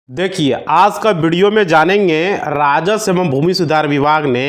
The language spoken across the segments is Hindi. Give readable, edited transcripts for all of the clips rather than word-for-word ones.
देखिए, आज का वीडियो में जानेंगे राजस्व एवं भूमि सुधार विभाग ने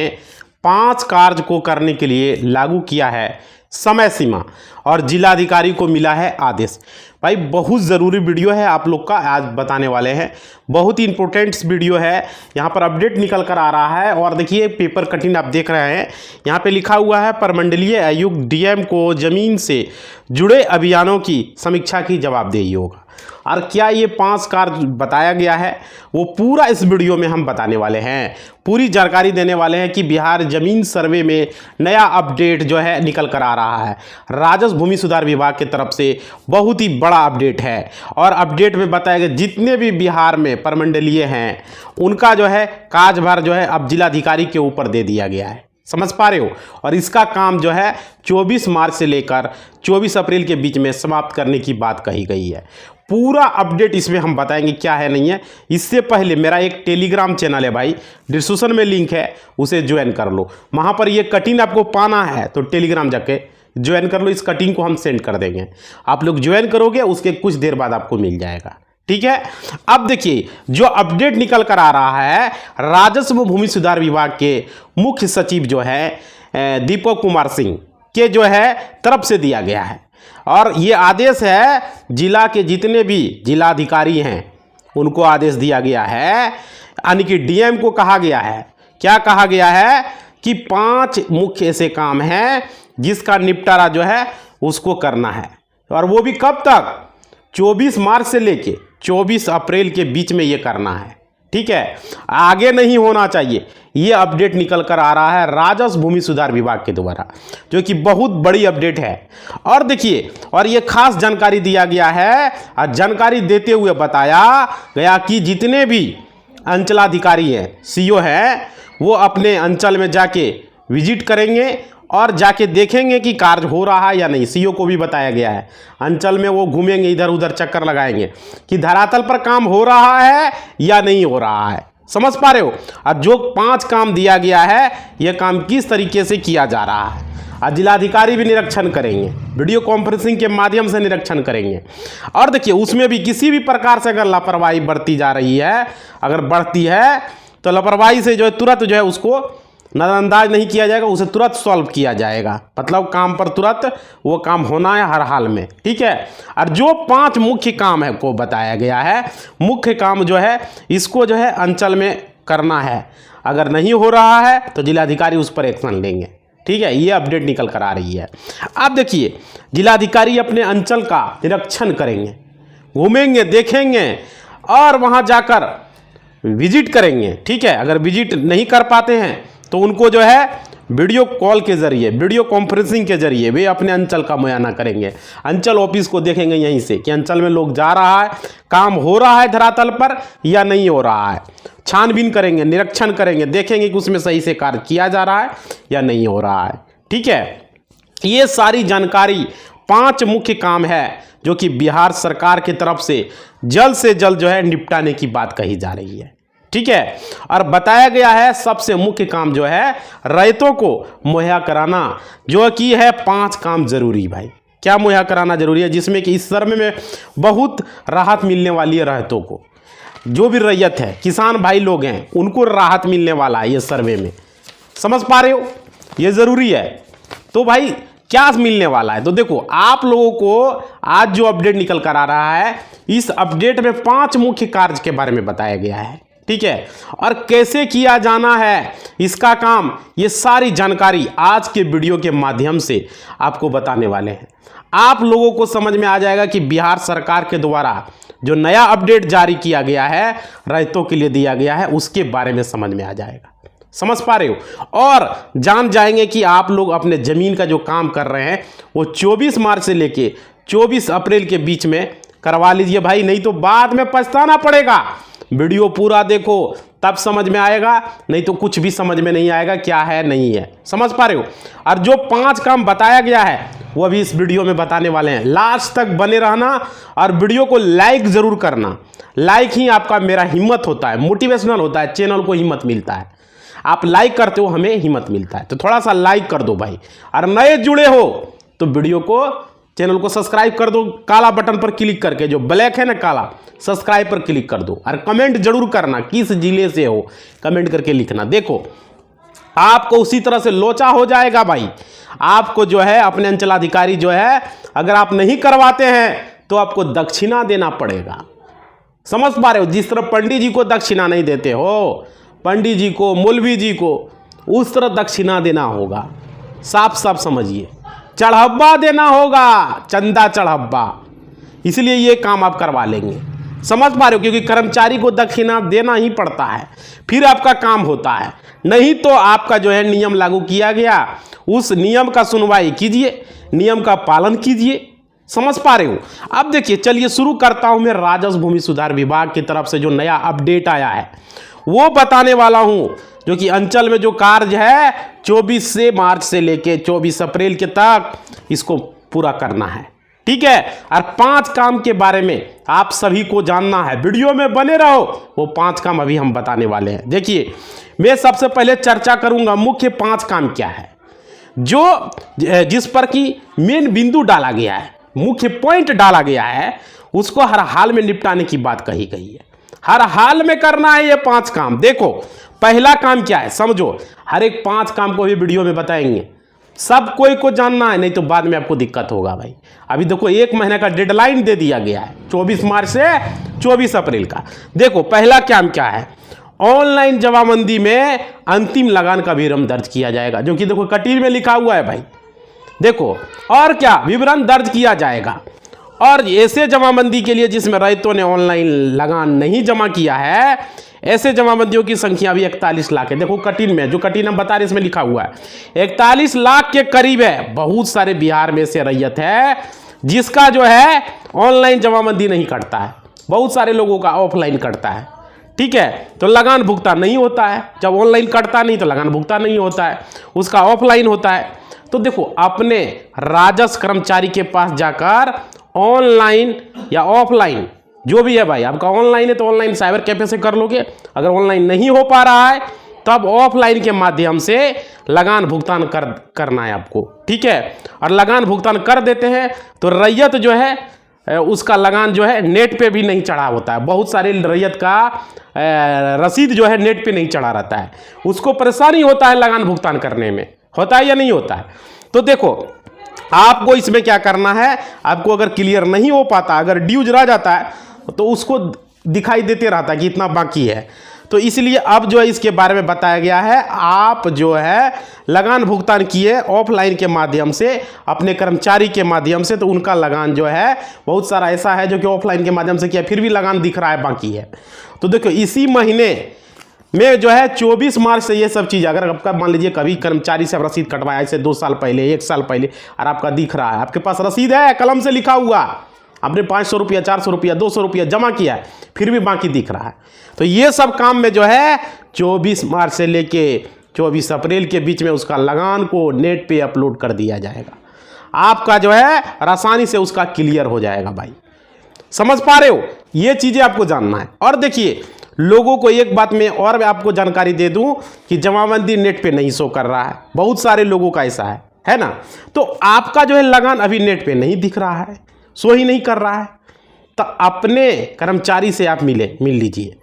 5 कार्य को करने के लिए लागू किया है समय सीमा और जिलाधिकारी को मिला है आदेश। भाई बहुत ज़रूरी वीडियो है, आप लोग का आज बताने वाले हैं। बहुत ही इंपॉर्टेंट वीडियो है। यहाँ पर अपडेट निकल कर आ रहा है और देखिए पेपर कटिंग आप देख रहे हैं, यहाँ पे लिखा हुआ है प्रमंडलीय आयुक्त डीएम को जमीन से जुड़े अभियानों की समीक्षा की जवाबदेही होगा। और क्या ये 5 कार्य बताया गया है वो पूरा इस वीडियो में हम बताने वाले हैं। पूरी जानकारी देने वाले हैं कि बिहार जमीन सर्वे में नया अपडेट जो है निकल कर आ रहा है। राजस्व भूमि सुधार विभाग की तरफ से बहुत ही बड़ा अपडेट है और अपडेट में बताया गया जितने भी बिहार में प्रमंडलीय हैं उनका जो है कार्यभार जो है अब जिलाधिकारी के ऊपर दे दिया गया है। समझ पा रहे हो। और इसका काम जो है 24 मार्च से लेकर 24 अप्रैल के बीच में समाप्त करने की बात कही गई है। पूरा अपडेट इसमें हम बताएंगे क्या है नहीं है। इससे पहले मेरा एक टेलीग्राम चैनल है भाई, डिस्क्रिप्शन में लिंक है, उसे ज्वाइन कर लो। वहाँ पर ये कटिंग आपको पाना है तो टेलीग्राम जाके ज्वाइन कर लो। इस कटिंग को हम सेंड कर देंगे, आप लोग ज्वाइन करोगे उसके कुछ देर बाद आपको मिल जाएगा। ठीक है। अब देखिए जो अपडेट निकल कर आ रहा है, राजस्व भूमि सुधार विभाग के मुख्य सचिव जो है दीपक कुमार सिंह के जो है तरफ से दिया गया है और ये आदेश है जिला के जितने भी जिलाधिकारी हैं उनको आदेश दिया गया है। यानी कि डीएम को कहा गया है, क्या कहा गया है कि 5 मुख्य ऐसे काम हैं जिसका निपटारा जो है उसको करना है और वो भी कब तक, 24 मार्च से लेके 24 अप्रैल के बीच में ये करना है। ठीक है, आगे नहीं होना चाहिए। ये अपडेट निकल कर आ रहा है राजस्व भूमि सुधार विभाग के द्वारा, जो कि बहुत बड़ी अपडेट है। और देखिए, और ये खास जानकारी दिया गया है और जानकारी देते हुए बताया गया कि जितने भी अंचलाधिकारी हैं, सीओ हैं, वो अपने अंचल में जाके विजिट करेंगे और जाके देखेंगे कि कार्य हो रहा है या नहीं। सीओ को भी बताया गया है अंचल में वो घूमेंगे, इधर उधर चक्कर लगाएंगे कि धरातल पर काम हो रहा है या नहीं हो रहा है। समझ पा रहे हो। अब जो 5 काम दिया गया है ये काम किस तरीके से किया जा रहा है, और जिलाधिकारी भी निरीक्षण करेंगे, वीडियो कॉन्फ्रेंसिंग के माध्यम से निरीक्षण करेंगे। और देखिए उसमें भी किसी भी प्रकार से अगर लापरवाही बढ़ती जा रही है, अगर बढ़ती है तो लापरवाही से जो है तुरंत जो है उसको नजरअंदाज नहीं किया जाएगा, उसे तुरंत सॉल्व किया जाएगा। मतलब काम पर तुरंत वो काम होना है हर हाल में। ठीक है। और जो 5 मुख्य काम है को बताया गया है, मुख्य काम जो है इसको जो है अंचल में करना है। अगर नहीं हो रहा है तो जिलाधिकारी उस पर एक्शन लेंगे। ठीक है, ये अपडेट निकल कर आ रही है। अब देखिए जिलाधिकारी अपने अंचल का निरीक्षण करेंगे, घूमेंगे, देखेंगे और वहाँ जाकर विजिट करेंगे। ठीक है, अगर विजिट नहीं कर पाते हैं तो उनको जो है वीडियो कॉल के जरिए, वीडियो कॉन्फ्रेंसिंग के जरिए वे अपने अंचल का मुआयना करेंगे। अंचल ऑफिस को देखेंगे यहीं से कि अंचल में लोग जा रहा है, काम हो रहा है धरातल पर या नहीं हो रहा है। छानबीन करेंगे, निरीक्षण करेंगे, देखेंगे कि उसमें सही से कार्य किया जा रहा है या नहीं हो रहा है। ठीक है, ये सारी जानकारी 5 मुख्य काम है जो कि बिहार सरकार की तरफ से जल्द जो है निपटाने की बात कही जा रही है। ठीक है, और बताया गया है सबसे मुख्य काम जो है रैयतों को मुहैया कराना, जो कि है 5 काम जरूरी। भाई क्या मुहैया कराना जरूरी है, जिसमें कि इस सर्वे में बहुत राहत मिलने वाली है रैयतों को। जो भी रैयत है, किसान भाई लोग हैं, उनको राहत मिलने वाला है ये सर्वे में। समझ पा रहे हो, ये जरूरी है। तो भाई क्या मिलने वाला है, तो देखो आप लोगों को आज जो अपडेट निकल कर आ रहा है, इस अपडेट में 5 मुख्य कार्य के बारे में बताया गया है। ठीक है, और कैसे किया जाना है इसका काम, ये सारी जानकारी आज के वीडियो के माध्यम से आपको बताने वाले हैं। आप लोगों को समझ में आ जाएगा कि बिहार सरकार के द्वारा जो नया अपडेट जारी किया गया है, रैयतों के लिए दिया गया है, उसके बारे में समझ में आ जाएगा। समझ पा रहे हो। और जान जाएंगे कि आप लोग अपने ज़मीन का जो काम कर रहे हैं वो 24 मार्च से लेके 24 अप्रैल के बीच में करवा लीजिए भाई, नहीं तो बाद में पछताना पड़ेगा। वीडियो पूरा देखो तब समझ में आएगा, नहीं तो कुछ भी समझ में नहीं आएगा क्या है नहीं है। समझ पा रहे हो। और जो 5 काम बताया गया है वो अभी इस वीडियो में बताने वाले हैं। लास्ट तक बने रहना और वीडियो को लाइक ज़रूर करना। लाइक ही आपका मेरा हिम्मत होता है, मोटिवेशनल होता है, चैनल को हिम्मत मिलता है। आप लाइक करते हो हमें हिम्मत मिलता है, तो थोड़ा सा लाइक कर दो भाई। और नए जुड़े हो तो वीडियो को चैनल को सब्सक्राइब कर दो काला बटन पर क्लिक करके, जो ब्लैक है ना काला, सब्सक्राइब पर क्लिक कर दो। और कमेंट जरूर करना किस जिले से हो, कमेंट करके लिखना। देखो आपको उसी तरह से लोचा हो जाएगा भाई। आपको जो है अपने अंचलाधिकारी जो है, अगर आप नहीं करवाते हैं तो आपको दक्षिणा देना पड़ेगा। समझ पा रहे हो? जिस तरह पंडित जी को दक्षिणा नहीं देते हो, पंडित जी को, मौलवी जी को, उस तरह दक्षिणा देना होगा। साफ साफ समझिए, चढ़ावा देना होगा, चंदा चढ़ावा। इसलिए ये काम आप करवा लेंगे। समझ पा रहे हो? क्योंकि कर्मचारी को दक्षिणा देना ही पड़ता है, फिर आपका काम होता है। नहीं तो आपका जो है नियम लागू किया गया, उस नियम का सुनवाई कीजिए, नियम का पालन कीजिए। समझ पा रहे हो? अब देखिए, चलिए शुरू करता हूं मैं राजस्व भूमि सुधार विभाग की तरफ से जो नया अपडेट आया है वो बताने वाला हूं। जो कि अंचल में जो कार्य है 24 से मार्च से लेके 24 अप्रैल के तक इसको पूरा करना है। ठीक है? और 5 काम के बारे में आप सभी को जानना है, वीडियो में बने रहो। वो 5 काम अभी हम बताने वाले हैं। देखिए, मैं सबसे पहले चर्चा करूंगा मुख्य 5 काम क्या है, जो जिस पर कि मेन बिंदु डाला गया है, मुख्य पॉइंट डाला गया है, उसको हर हाल में निपटाने की बात कही गई है। हर हाल में करना है ये 5 काम। देखो पहला काम क्या है समझो, हर एक 5 काम को भी वीडियो में बताएंगे, सब कोई को जानना है, नहीं तो बाद में आपको दिक्कत होगा भाई। अभी देखो 1 महीने का डेडलाइन दे दिया गया है, 24 मार्च से 24 अप्रैल का। देखो पहला काम क्या है, ऑनलाइन जमाबंदी में अंतिम लगान का विवरण दर्ज किया जाएगा, जो कि देखो कटीर में लिखा हुआ है भाई। देखो और क्या विवरण दर्ज किया जाएगा। और ऐसे जमाबंदी के लिए जिसमें रैयतों ने ऑनलाइन लगान नहीं जमा किया है, ऐसे जमाबंदियों की संख्या भी 41 लाख है। देखो कटिन में, जो कटिन हम बता रहे इसमें लिखा हुआ है 41 लाख के करीब है। बहुत सारे बिहार में से रैयत है जिसका जो है ऑनलाइन जमाबंदी नहीं करता है, बहुत सारे लोगों का ऑफलाइन करता है। ठीक है? तो लगान भुगतान नहीं होता है। जब ऑनलाइन करता नहीं तो लगान भुगतान नहीं होता है, उसका ऑफलाइन होता है। तो देखो अपने राजस्व कर्मचारी के पास जाकर ऑनलाइन या ऑफलाइन जो भी है भाई, आपका ऑनलाइन है तो ऑनलाइन साइबर कैफे से कर लोगे, अगर ऑनलाइन नहीं हो पा रहा है तब ऑफलाइन के माध्यम से लगान भुगतान करना है आपको। ठीक है? और लगान भुगतान कर देते हैं तो रैयत जो है उसका लगान जो है नेट पे भी नहीं चढ़ा होता है। बहुत सारे रैयत का रसीद जो है नेट पे नहीं चढ़ा रहता है, उसको परेशानी होता है लगान भुगतान करने में। होता है या नहीं होता है? तो देखो आपको इसमें क्या करना है, आपको अगर क्लियर नहीं हो पाता, अगर ड्यूज रह जाता है तो उसको दिखाई देते रहता है कि इतना बाकी है। तो इसलिए अब जो है इसके बारे में बताया गया है, आप जो है लगान भुगतान किए ऑफलाइन के माध्यम से अपने कर्मचारी के माध्यम से, तो उनका लगान जो है बहुत सारा ऐसा है जो कि ऑफलाइन के माध्यम से किया फिर भी लगान दिख रहा है बाकी है। तो देखो इसी महीने में जो है 24 मार्च से ये सब चीज़, अगर आपका मान लीजिए कभी कर्मचारी से रसीद कटवाया ऐसे 2 साल पहले 1 साल पहले और आपका दिख रहा है, आपके पास रसीद है कलम से लिखा हुआ, आपने 500 रुपया 400 रुपया 200 रुपया जमा किया है फिर भी बाकी दिख रहा है, तो ये सब काम में जो है 24 मार्च से लेके 24 अप्रैल के बीच में उसका लगान को नेट पे अपलोड कर दिया जाएगा। आपका जो है आसानी से उसका क्लियर हो जाएगा भाई। समझ पा रहे हो? ये चीज़ें आपको जानना है। और देखिए लोगों को एक बात में और आपको जानकारी दे दूं कि जमाबंदी नेट पे नहीं शो कर रहा है, बहुत सारे लोगों का ऐसा है ना। तो आपका जो है लगान अभी नेट पे नहीं दिख रहा है, शो ही नहीं कर रहा है, तो अपने कर्मचारी से आप मिल लीजिए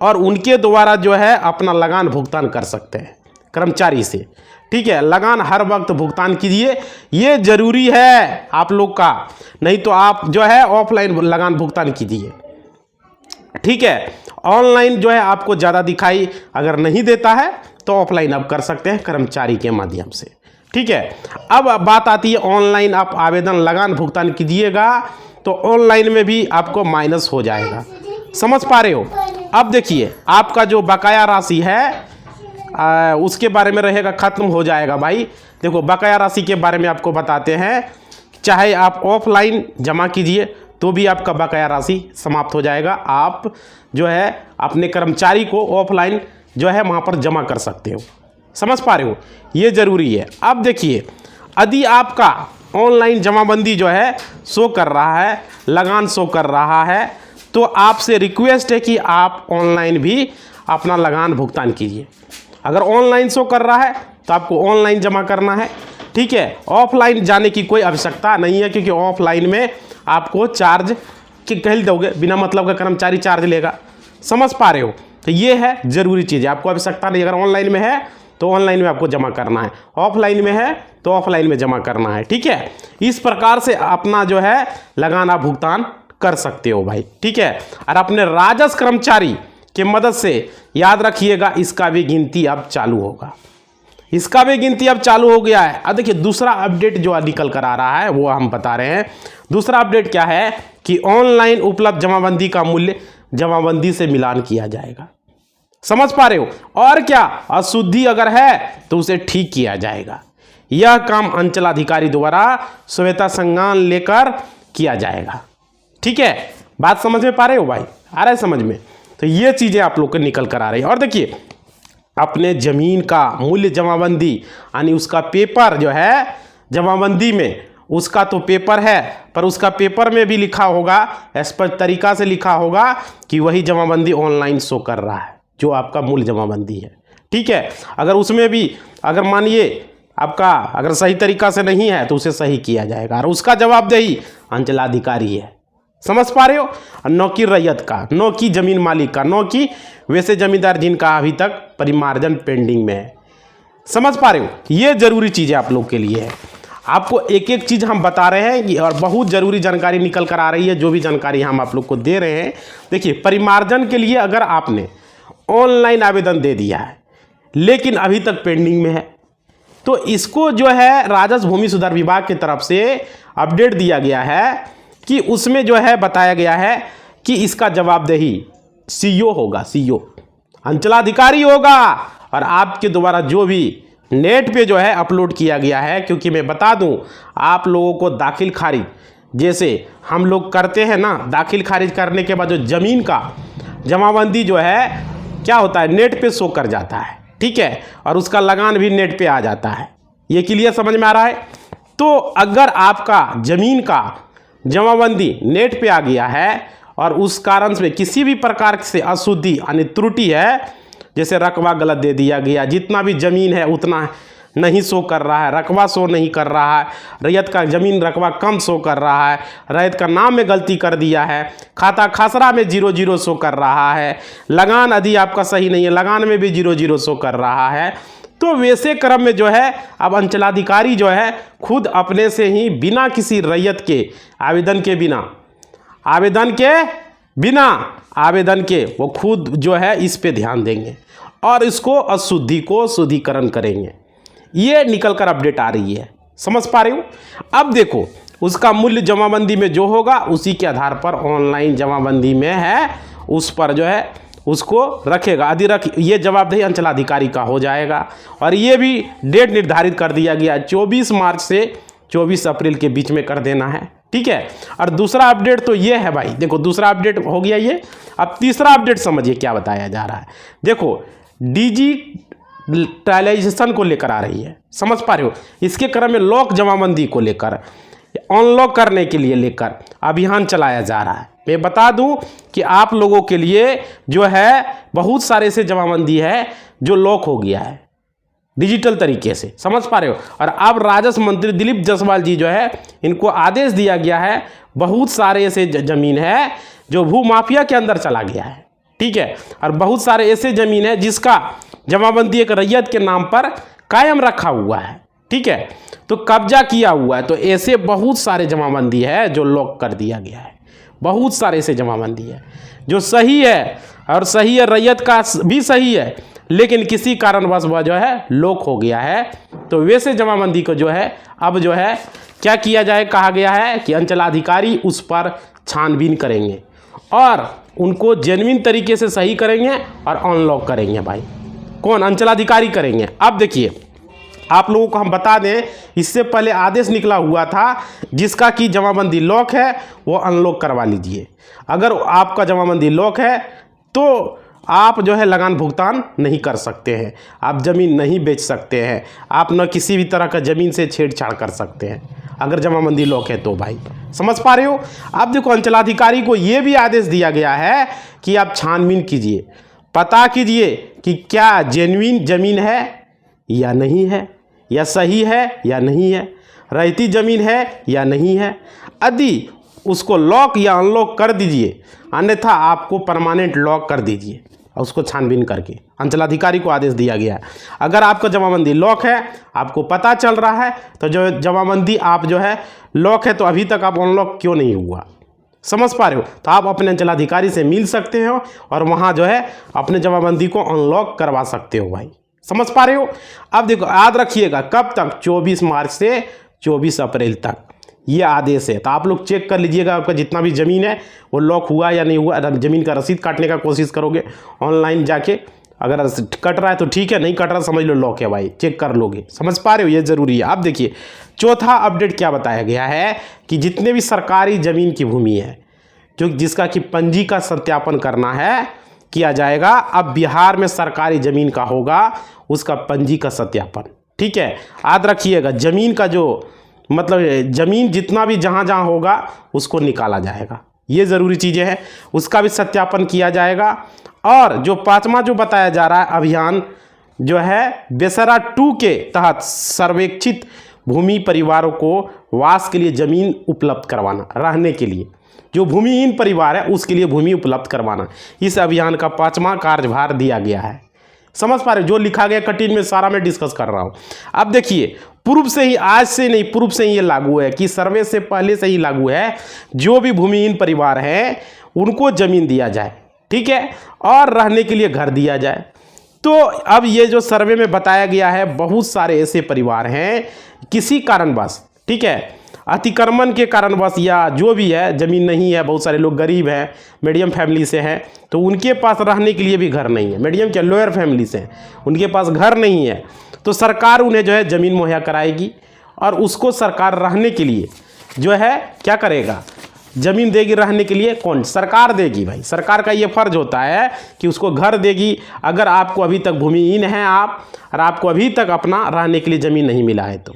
और उनके द्वारा जो है अपना लगान भुगतान कर सकते हैं कर्मचारी से। ठीक है? लगान हर वक्त भुगतान कीजिए, ये जरूरी है आप लोग का, नहीं तो आप जो है ऑफलाइन लगान भुगतान कीजिए। ठीक है? ऑनलाइन जो है आपको ज़्यादा दिखाई अगर नहीं देता है तो ऑफलाइन आप कर सकते हैं कर्मचारी के माध्यम से। ठीक है? अब बात आती है ऑनलाइन आप आवेदन लगान भुगतान कीजिएगा तो ऑनलाइन में भी आपको माइनस हो जाएगा। समझ पा रहे हो? अब देखिए आपका जो बकाया राशि है उसके बारे में रहेगा, ख़त्म हो जाएगा भाई। देखो बकाया राशि के बारे में आपको बताते हैं, चाहे आप ऑफलाइन जमा कीजिए तो भी आपका बकाया राशि समाप्त हो जाएगा। आप जो है अपने कर्मचारी को ऑफलाइन जो है वहाँ पर जमा कर सकते हो। समझ पा रहे हो? ये ज़रूरी है। अब देखिए यदि आपका ऑनलाइन जमाबंदी जो है शो कर रहा है, लगान शो कर रहा है, तो आपसे रिक्वेस्ट है कि आप ऑनलाइन भी अपना लगान भुगतान कीजिए। अगर ऑनलाइन शो कर रहा है तो आपको ऑनलाइन जमा करना है, ठीक है, ऑफलाइन जाने की कोई आवश्यकता नहीं है, क्योंकि ऑफलाइन में आपको चार्ज कह दोगे, बिना मतलब का कर्मचारी चार्ज लेगा। समझ पा रहे हो? तो ये है जरूरी चीज़ है, आपको आवश्यकता नहीं। अगर ऑनलाइन में है तो ऑनलाइन में आपको जमा करना है, ऑफलाइन में है तो ऑफलाइन में जमा करना है। ठीक है, इस प्रकार से अपना जो है लगान आप भुगतान कर सकते हो भाई। ठीक है, और अपने राजस्व कर्मचारी की मदद से याद रखिएगा, इसका भी गिनती अब चालू होगा, इसका भी गिनती अब चालू हो गया है। अब देखिए दूसरा अपडेट जो निकल कर आ रहा है वो हम बता रहे हैं। दूसरा अपडेट क्या है कि ऑनलाइन उपलब्ध जमाबंदी का मूल्य जमाबंदी से मिलान किया जाएगा। समझ पा रहे हो? और क्या, अशुद्धि अगर है तो उसे ठीक किया जाएगा। यह काम अंचलाधिकारी द्वारा स्वेच्छा संज्ञान लेकर किया जाएगा। ठीक है, बात समझ में पा रहे हो भाई? आ रहा है समझ में? तो ये चीजें आप लोग को निकल कर आ रही है। और देखिए अपने जमीन का मूल्य जमाबंदी यानी उसका पेपर जो है जमाबंदी में, उसका तो पेपर है पर उसका पेपर में भी लिखा होगा, स्पष्ट तरीका से लिखा होगा कि वही जमाबंदी ऑनलाइन शो कर रहा है जो आपका मूल्य जमाबंदी है। ठीक है, अगर उसमें भी अगर मानिए आपका अगर सही तरीका से नहीं है तो उसे सही किया जाएगा, और उसका जवाबदेही अंचलाधिकारी है। समझ पा रहे हो? नौ की रैयत का, नौ की जमीन मालिक का, नौ की वैसे जमींदार जिनका अभी तक परिमार्जन पेंडिंग में है। समझ पा रहे हो? ये जरूरी चीज़ें आप लोग के लिए है। आपको एक एक चीज़ हम बता रहे हैं कि और बहुत ज़रूरी जानकारी निकल कर आ रही है, जो भी जानकारी हम आप लोग को दे रहे हैं। देखिए परिमार्जन के लिए अगर आपने ऑनलाइन आवेदन दे दिया है लेकिन अभी तक पेंडिंग में है, तो इसको जो है राजस्व भूमि सुधार विभाग की तरफ से अपडेट दिया गया है कि उसमें जो है बताया गया है कि इसका जवाबदेही सीओ होगा, सीओ अंचलाधिकारी होगा, और आपके द्वारा जो भी नेट पे जो है अपलोड किया गया है। क्योंकि मैं बता दूं आप लोगों को दाखिल खारिज जैसे हम लोग करते हैं ना, दाखिल खारिज करने के बाद जो ज़मीन का जमाबंदी जो है क्या होता है नेट पे शो कर जाता है। ठीक है, और उसका लगान भी नेट पे आ जाता है। ये क्लियर समझ में आ रहा है? तो अगर आपका ज़मीन का जमाबंदी नेट पे आ गया है और उस कारण से किसी भी प्रकार से अशुद्धि यानी त्रुटि है, जैसे रकबा गलत दे दिया गया, जितना भी ज़मीन है उतना नहीं शो कर रहा है, रकबा शो नहीं कर रहा है, रैयत का ज़मीन रकबा कम शो कर रहा है, रैयत का नाम में गलती कर दिया है, खाता खसरा में 00 शो कर रहा है, लगान यदि आपका सही नहीं है लगान में भी 00 शो कर रहा है, तो वैसे क्रम में जो है अब अंचलाधिकारी जो है खुद अपने से ही बिना किसी रैयत के आवेदन के वो खुद जो है इस पे ध्यान देंगे और इसको अशुद्धि को शुद्धिकरण करेंगे। ये निकल कर अपडेट आ रही है। समझ पा रहे हो? अब देखो उसका मूल्य जमाबंदी में जो होगा उसी के आधार पर ऑनलाइन जमाबंदी में है उस पर जो है उसको रखेगा। ये जवाबदेही अंचलाधिकारी का हो जाएगा। और ये भी डेट निर्धारित कर दिया गया 24 मार्च से 24 अप्रैल के बीच में कर देना है। ठीक है, और दूसरा अपडेट तो ये है भाई, देखो दूसरा अपडेट हो गया ये। अब तीसरा अपडेट समझिए क्या बताया जा रहा है। देखो डिजिटलाइजेशन को लेकर आ रही है। समझ पा रहे हो? इसके क्रम में लॉक जमाबंदी को लेकर अनलॉक करने के लिए लेकर अभियान चलाया जा रहा है। मैं बता दूं कि आप लोगों के लिए जो है बहुत सारे से जमाबंदी है जो लॉक हो गया है डिजिटल तरीके से। समझ पा रहे हो? और अब राजस्व मंत्री दिलीप जायसवाल जी जो है इनको आदेश दिया गया है, बहुत सारे ऐसे ज़मीन है जो भू माफिया के अंदर चला गया है। ठीक है, और बहुत सारे ऐसे ज़मीन है जिसका जमाबंदी एक रैयत के नाम पर कायम रखा हुआ है। ठीक है, तो कब्जा किया हुआ है। तो ऐसे बहुत सारे जमाबंदी है जो लॉक कर दिया गया है। बहुत सारे ऐसे जमाबंदी है जो सही है और सही है, रैयत का भी सही है, लेकिन किसी कारणवश वह जो है लॉक हो गया है। तो वैसे जमाबंदी को जो है अब जो है क्या किया जाए, कहा गया है कि अंचलाधिकारी उस पर छानबीन करेंगे और उनको जेन्युइन तरीके से सही करेंगे और अनलॉक करेंगे। भाई कौन? अंचलाधिकारी करेंगे। अब देखिए आप लोगों को हम बता दें, इससे पहले आदेश निकला हुआ था जिसका कि जमाबंदी लॉक है वो अनलॉक करवा लीजिए। अगर आपका जमाबंदी लॉक है तो आप जो है लगान भुगतान नहीं कर सकते हैं, आप ज़मीन नहीं बेच सकते हैं, आप न किसी भी तरह का ज़मीन से छेड़छाड़ कर सकते हैं अगर जमाबंदी लॉक है तो। भाई समझ पा रहे हो? अब देखो अंचलाधिकारी को ये भी आदेश दिया गया है कि आप छानबीन कीजिए, पता कीजिए कि क्या जेन्युइन ज़मीन है या नहीं है। या सही है या नहीं है, रहती ज़मीन है या नहीं है। यदि उसको लॉक या अनलॉक कर दीजिए, अन्यथा आपको परमानेंट लॉक कर दीजिए और उसको छानबीन करके अंचलाधिकारी को आदेश दिया गया है। अगर आपका जमाबंदी लॉक है, आपको पता चल रहा है, तो जो जमाबंदी आप जो है लॉक है, तो अभी तक आप अनलॉक क्यों नहीं हुआ, समझ पा रहे हो? तो आप अपने अंचलाधिकारी से मिल सकते हो और वहाँ जो है अपने जमाबंदी को अनलॉक करवा सकते हो भाई, समझ पा रहे हो? अब देखो, याद रखिएगा कब तक, 24 मार्च से 24 अप्रैल तक ये आदेश है। तो आप लोग चेक कर लीजिएगा आपका जितना भी ज़मीन है वो लॉक हुआ या नहीं हुआ। ज़मीन का रसीद काटने का कोशिश करोगे ऑनलाइन जाके, अगर कट रहा है तो ठीक है, नहीं कट रहा समझ लो लॉक है भाई, चेक कर लोगे, समझ पा रहे हो? ये ज़रूरी है। अब देखिए चौथा अपडेट क्या बताया गया है कि जितने भी सरकारी ज़मीन की भूमि है जो जिसका कि पंजी का सत्यापन करना है, किया जाएगा। अब बिहार में सरकारी ज़मीन का होगा उसका पंजी का सत्यापन, ठीक है? याद रखिएगा ज़मीन का जो मतलब ज़मीन जितना भी जहाँ जहाँ होगा उसको निकाला जाएगा, ये ज़रूरी चीज़ें हैं, उसका भी सत्यापन किया जाएगा। और जो पाँचवा जो बताया जा रहा है अभियान जो है बेसरा 2 के तहत सर्वेक्षित भूमि परिवारों को वास के लिए ज़मीन उपलब्ध करवाना, रहने के लिए जो भूमिहीन परिवार है उसके लिए भूमि उपलब्ध करवाना, इस अभियान का 5वां कार्यभार दिया गया है। समझ पा रहे हो? जो लिखा गया कटिंग में सारा मैं डिस्कस कर रहा हूँ। अब देखिए पूर्व से ही, आज से नहीं, पूर्व से ही ये लागू है कि सर्वे से पहले से ही लागू है, जो भी भूमिहीन परिवार हैं उनको ज़मीन दिया जाए, ठीक है, और रहने के लिए घर दिया जाए। तो अब ये जो सर्वे में बताया गया है, बहुत सारे ऐसे परिवार हैं किसी कारणवश, ठीक है, अतिक्रमण के कारणवश या जो भी है ज़मीन नहीं है, बहुत सारे लोग गरीब हैं, मीडियम फैमिली से हैं, तो उनके पास रहने के लिए भी घर नहीं है, मीडियम क्या लोअर फैमिली से हैं, उनके पास घर नहीं है, तो सरकार उन्हें जो है ज़मीन मुहैया कराएगी और उसको सरकार रहने के लिए जो है क्या करेगा, ज़मीन देगी रहने के लिए। कौन? सरकार देगी भाई, सरकार का ये फ़र्ज होता है कि उसको घर देगी। अगर आपको अभी तक भूमिहीन हैं आप और आपको अभी तक अपना रहने के लिए ज़मीन नहीं मिला है, तो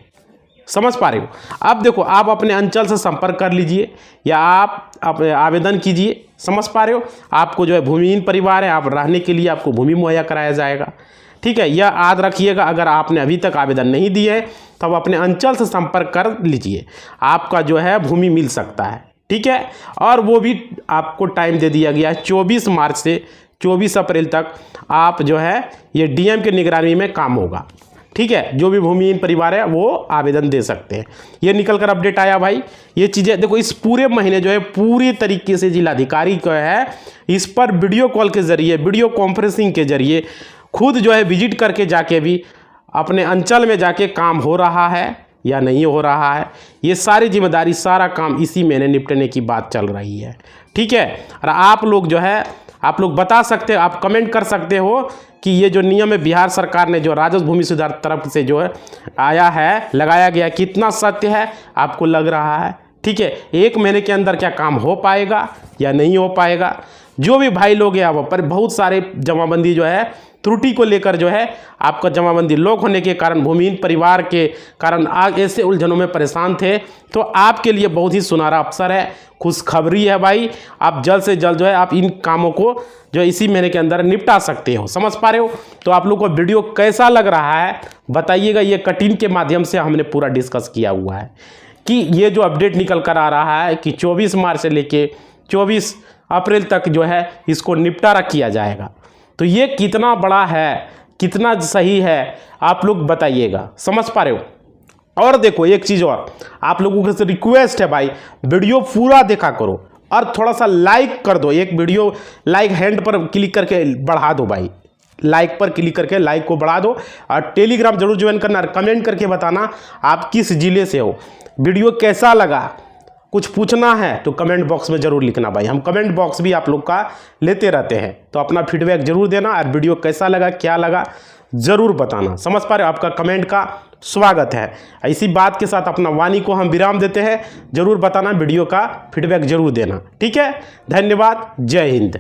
समझ पा रहे हो? अब देखो, आप अपने अंचल से संपर्क कर लीजिए या आप आवेदन कीजिए, समझ पा रहे हो? आपको जो है भूमिहीन परिवार है, आप रहने के लिए आपको भूमि मुहैया कराया जाएगा, ठीक है? यह याद रखिएगा। अगर आपने अभी तक आवेदन नहीं दिए है तो आप अपने अंचल से संपर्क कर लीजिए, आपका जो है भूमि मिल सकता है, ठीक है? और वो भी आपको टाइम दे दिया गया है 24 मार्च से 24 अप्रैल तक आप जो है ये डीएम की निगरानी में काम होगा, ठीक है? जो भी भूमिहीन परिवार है वो आवेदन दे सकते हैं। ये निकल कर अपडेट आया भाई। ये चीज़ें देखो, इस पूरे महीने जो है पूरी तरीके से जिलाधिकारी को है इस पर वीडियो कॉल के ज़रिए, वीडियो कॉन्फ्रेंसिंग के ज़रिए खुद जो है विजिट करके जाके भी अपने अंचल में जाके काम हो रहा है या नहीं हो रहा है, ये सारी जिम्मेदारी, सारा काम इसी महीने निपटने की बात चल रही है, ठीक है? और आप लोग जो है आप लोग बता सकते हो, आप कमेंट कर सकते हो कि ये जो नियम है बिहार सरकार ने जो राजस्व भूमि सुधार तरफ से जो है आया है, लगाया गया, कितना सत्य है आपको लग रहा है, ठीक है? 1 महीने के अंदर क्या काम हो पाएगा या नहीं हो पाएगा? जो भी भाई लोग हैं वहाँ पर बहुत सारे जमाबंदी जो है त्रुटि को लेकर जो है आपका जमाबंदी लॉक होने के कारण भूमिहीन परिवार के कारण आज ऐसे उलझनों में परेशान थे, तो आपके लिए बहुत ही सुनहरा अवसर है, खुशखबरी है भाई। आप जल्द से जल्द जो है आप इन कामों को जो इसी महीने के अंदर निपटा सकते हो, समझ पा रहे हो? तो आप लोग को वीडियो कैसा लग रहा है बताइएगा। ये कटिंग के माध्यम से हमने पूरा डिस्कस किया हुआ है कि ये जो अपडेट निकल कर आ रहा है कि 24 मार्च से लेके 24 अप्रैल तक जो है इसको निपटारा किया जाएगा, तो ये कितना बड़ा है, कितना सही है, आप लोग बताइएगा, समझ पा रहे हो? और देखो एक चीज़ और आप लोगों से रिक्वेस्ट है भाई, वीडियो पूरा देखा करो और थोड़ा सा लाइक कर दो। एक वीडियो लाइक हैंड पर क्लिक करके बढ़ा दो भाई, लाइक पर क्लिक करके लाइक को बढ़ा दो। और टेलीग्राम जरूर ज्वाइन करना, कमेंट करके बताना आप किस ज़िले से हो, वीडियो कैसा लगा। कुछ पूछना है तो कमेंट बॉक्स में ज़रूर लिखना भाई, हम कमेंट बॉक्स भी आप लोग का लेते रहते हैं, तो अपना फीडबैक ज़रूर देना और वीडियो कैसा लगा, क्या लगा ज़रूर बताना, समझ पा रहे हो? आपका कमेंट का स्वागत है। इसी बात के साथ अपना वाणी को हम विराम देते हैं, ज़रूर बताना, वीडियो का फीडबैक ज़रूर देना, ठीक है? धन्यवाद, जय हिंद।